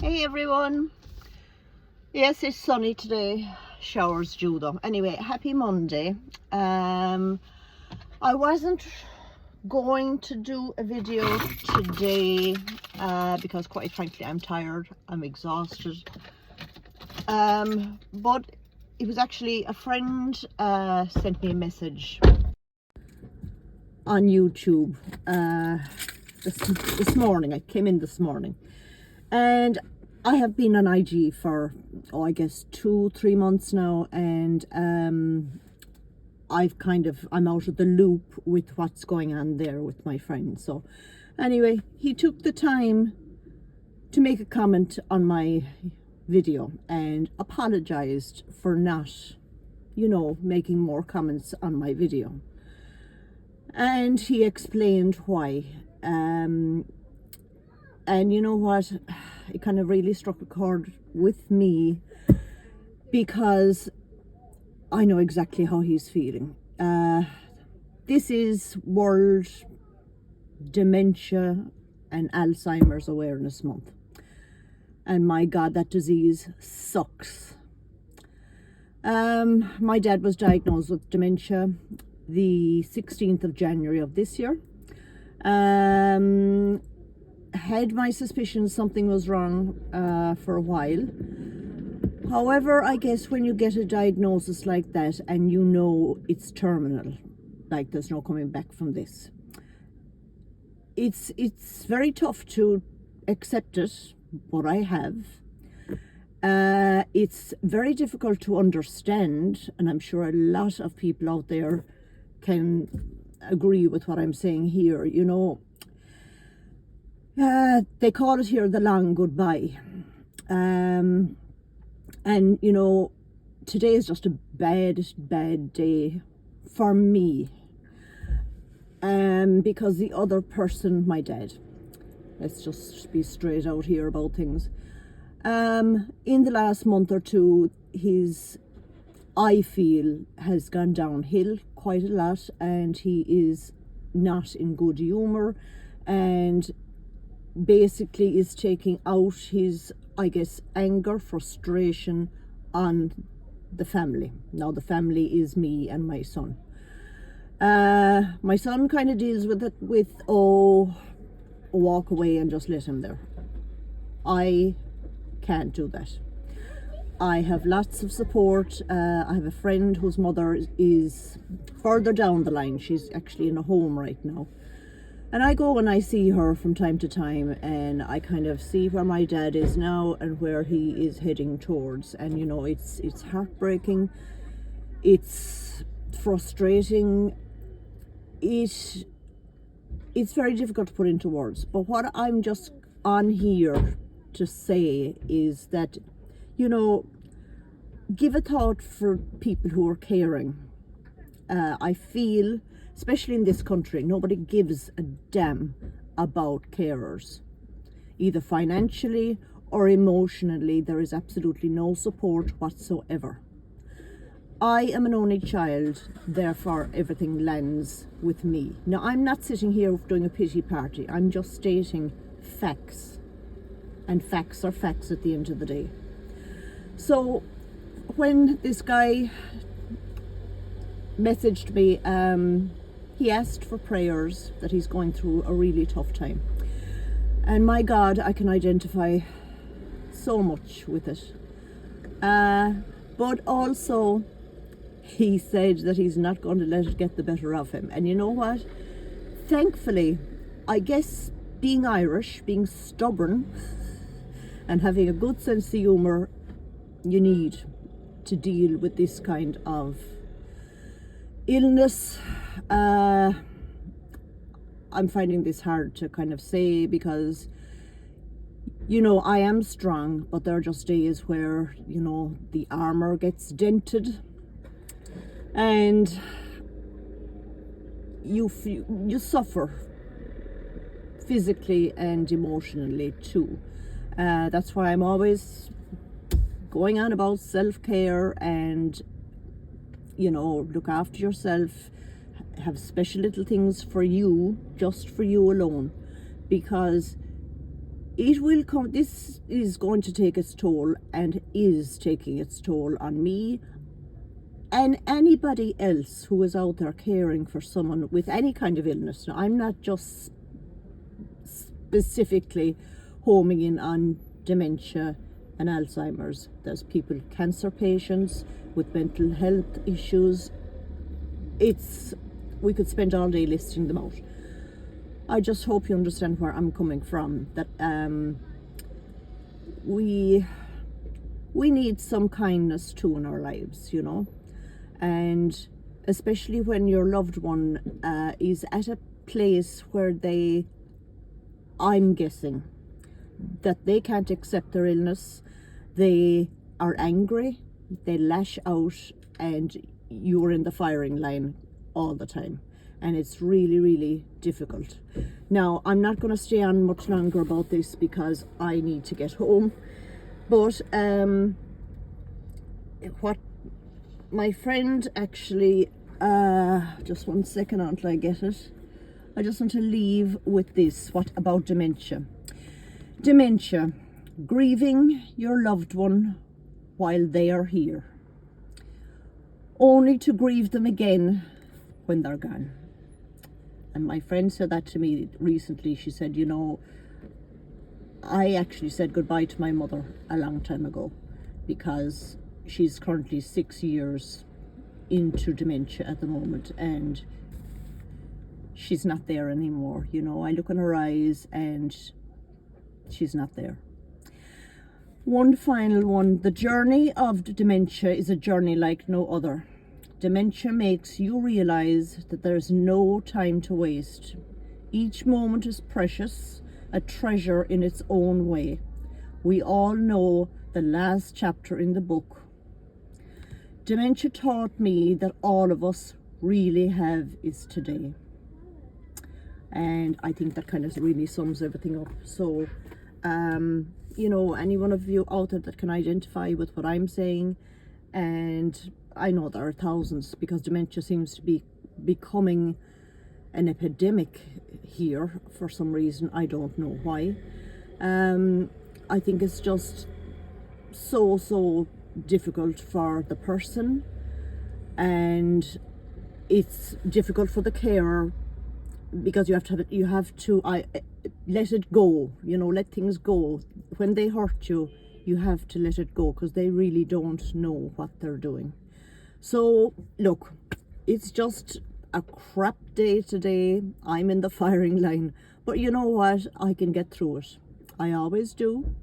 Hey everyone. Yes, it's sunny today. Showers due though. Anyway, happy Monday. I wasn't going to do a video today because quite frankly I'm tired, I'm exhausted. But it was actually a friend sent me a message on YouTube this morning. I came in this morning. And I have been on IG for, I guess 2-3 months now, and I'm out of the loop with what's going on there with my friend. So anyway, he took the time to make a comment on my video and apologized for not, making more comments on my video. And he explained why. And you know what, it kind of really struck a chord with me because I know exactly how he's feeling. This is World Dementia and Alzheimer's Awareness Month. And my God, that disease sucks. My dad was diagnosed with dementia the 16th of January of this year. Had my suspicions something was wrong for a while. However, I guess when you get a diagnosis like that and you know it's terminal, like there's no coming back from this, it's very tough to accept it, what I have. It's very difficult to understand, and I'm sure a lot of people out there can agree with what I'm saying here. They call it here the long goodbye. And today is just a bad day for me. Because the other person, my dad, let's just be straight out here about things. In the last month or two, I feel, has gone downhill quite a lot, and he is not in good humor, and basically is taking out his, I guess, anger, frustration on the family. Now the family is me and my son. My son kind of deals with it with, walk away and just let him there. I can't do that. I have lots of support. I have a friend whose mother is further down the line. She's actually in a home right now. And I go and I see her from time to time, and I kind of see where my dad is now and where he is heading towards. And it's heartbreaking. It's frustrating. It's very difficult to put into words. But what I'm just on here to say is that, give a thought for people who are caring. I feel, especially in this country, nobody gives a damn about carers. Either financially or emotionally, there is absolutely no support whatsoever. I am an only child, therefore everything lands with me. Now, I'm not sitting here doing a pity party. I'm just stating facts. And facts are facts at the end of the day. So when this guy messaged me, he asked for prayers, that he's going through a really tough time. And my God, I can identify so much with it. But also, he said that he's not going to let it get the better of him. And you know what? Thankfully, I guess being Irish, being stubborn, and having a good sense of humour, you need to deal with this kind of illness. I'm finding this hard to kind of say because, I am strong, but there are just days where, the armour gets dented and you suffer physically and emotionally too. That's why I'm always going on about self-care and, look after yourself, have special little things for you, just for you alone, because it will come. This is going to take its toll, and is taking its toll on me and anybody else who is out there caring for someone with any kind of illness. Now, I'm not just specifically homing in on dementia and Alzheimer's. There's people, cancer patients with mental health issues. We could spend all day listing them out. I just hope you understand where I'm coming from, that we need some kindness too in our lives, you know, and especially when your loved one is at a place where I'm guessing that they can't accept their illness, they are angry, they lash out, and you're in the firing line all the time, and it's really, really difficult. Now, I'm not going to stay on much longer about this because I need to get home, but what my friend actually, just one second until I get it. I just want to leave with this. What about dementia? Dementia, grieving your loved one while they are here, only to grieve them again when they're gone. And my friend said that to me recently. She said, you know, I actually said goodbye to my mother a long time ago, because she's currently 6 years into dementia at the moment, and she's not there anymore. You know, I look in her eyes and she's not there. One final one. The journey of dementia is a journey like no other. Dementia makes you realize that there's no time to waste. Each moment is precious, a treasure in its own way. We all know the last chapter in the book. Dementia taught me that all of us really have is today. And I think that kind of really sums everything up. So, you know, any one of you out there that can identify with what I'm saying, and I know there are thousands, because dementia seems to be becoming an epidemic here for some reason. I don't know why. I think it's just so difficult for the person, and it's difficult for the carer, because you have to let it go, you know, let things go. When they hurt you, you have to let it go, because they really don't know what they're doing. So look, it's just a crap day today. I'm in the firing line, but you know what, I can get through it. I always do.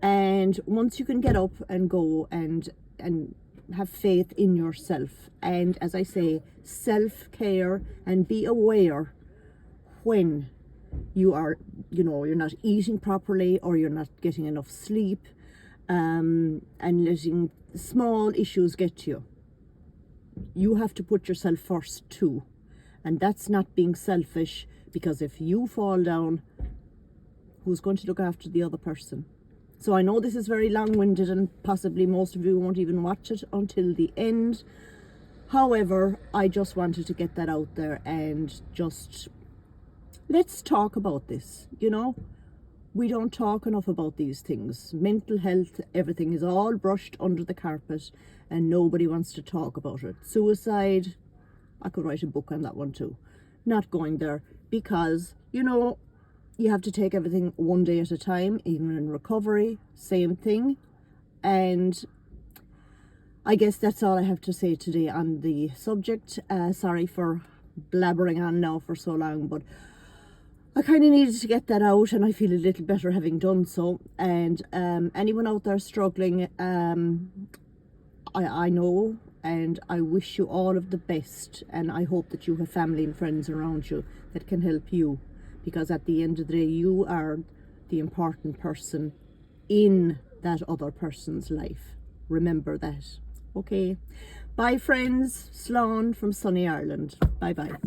And once you can get up and go and have faith in yourself, and as I say, self-care, and be aware when you are, you know, you're not eating properly, or you're not getting enough sleep, and letting small issues get to you. You have to put yourself first too, and that's not being selfish, because if you fall down, who's going to look after the other person? So I know this is very long-winded, and possibly most of you won't even watch it until the end. However, I just wanted to get that out there, and just let's talk about this. You know, we don't talk enough about these things. Mental health, everything is all brushed under the carpet, and nobody wants to talk about it. Suicide, I could write a book on that one too. Not going there, because, you know, you have to take everything one day at a time. Even in recovery, same thing. And I guess that's all I have to say today on the subject. Sorry for blabbering on now for so long, but I kind of needed to get that out, and I feel a little better having done so. And anyone out there struggling, I know, and I wish you all of the best, and I hope that you have family and friends around you that can help you, because at the end of the day, you are the important person in that other person's life. Remember that. Okay. Bye, friends. Slán from sunny Ireland. Bye bye.